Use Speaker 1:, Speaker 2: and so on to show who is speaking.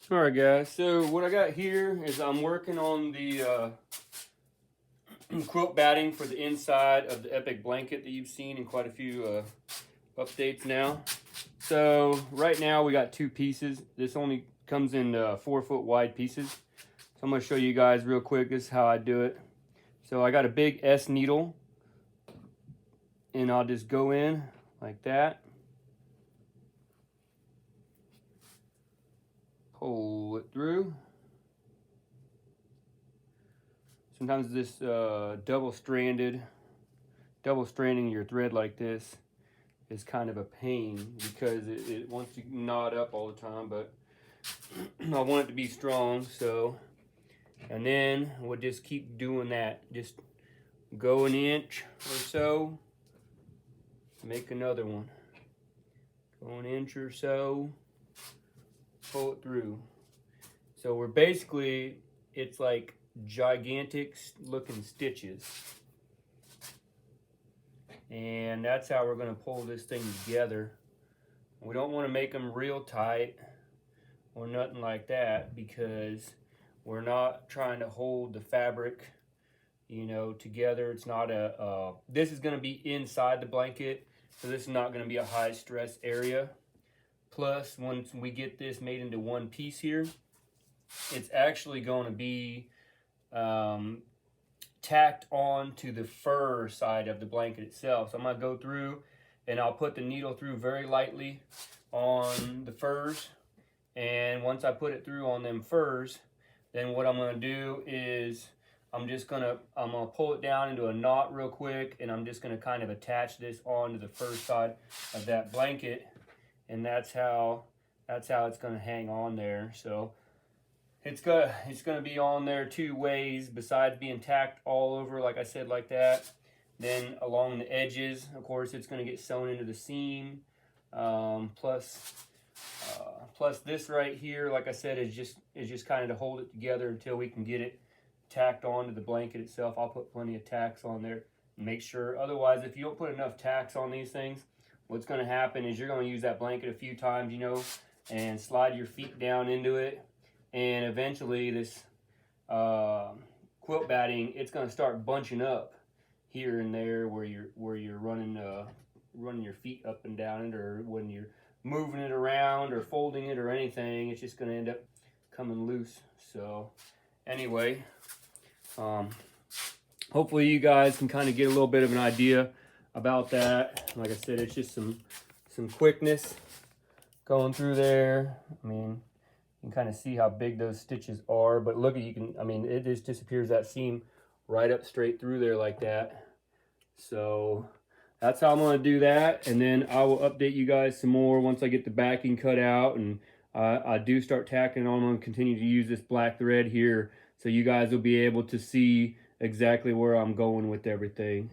Speaker 1: All right, guys. So what I got here is I'm working on the quilt batting for the inside of the Epic blanket that you've seen in quite a few updates now. So right now we got two pieces. This only comes in 4 foot wide pieces. So I'm going to show you guys real quick. This is how I do it. So I got a big S needle, and I'll just go in like that. Pull it through. Sometimes this double stranding your thread like this is kind of a pain because it wants to knot up all the time, but I want it to be strong. So, and then we'll just keep doing that. Just go an inch or so, make another one. Go an inch or so, pull it through. So we're basically, it's like gigantic looking stitches, and that's how we're going to pull this thing together. We don't want to make them real tight or nothing like that, because we're not trying to hold the fabric, you know, together. It's not a this is going to be inside the blanket, so this is not going to be a high stress area. Plus, once we get this made into one piece here, it's actually going to be tacked on to the fur side of the blanket itself. So I'm going to go through and I'll put the needle through very lightly on the furs. And once I put it through on them furs, then what I'm going to do is I'm going to pull it down into a knot real quick, and I'm just going to kind of attach this onto the fur side of that blanket, and that's how it's going to hang on there. So it's going to be on there two ways, besides being tacked all over, like I said, like that. Then along the edges, of course, it's going to get sewn into the seam. Plus this right here, like I said, is just kind of to hold it together until we can get it tacked onto the blanket itself. I'll put plenty of tacks on there. Make sure. Otherwise, if you don't put enough tacks on these things, what's going to happen is you're going to use that blanket a few times, you know, and slide your feet down into it. And eventually this quilt batting, it's going to start bunching up here and there where you're running your feet up and down it, or when you're moving it around or folding it or anything, it's just going to end up coming loose. So anyway, hopefully you guys can kind of get a little bit of an idea about that. Like I said, it's just some quickness going through there. I mean, you can kind of see how big those stitches are, but look, it just disappears that seam right up straight through there like that. So that's how I'm going to do that, and then I will update you guys some more once I get the backing cut out, and I do start tacking on and continue to use this black thread here, so you guys will be able to see exactly where I'm going with everything.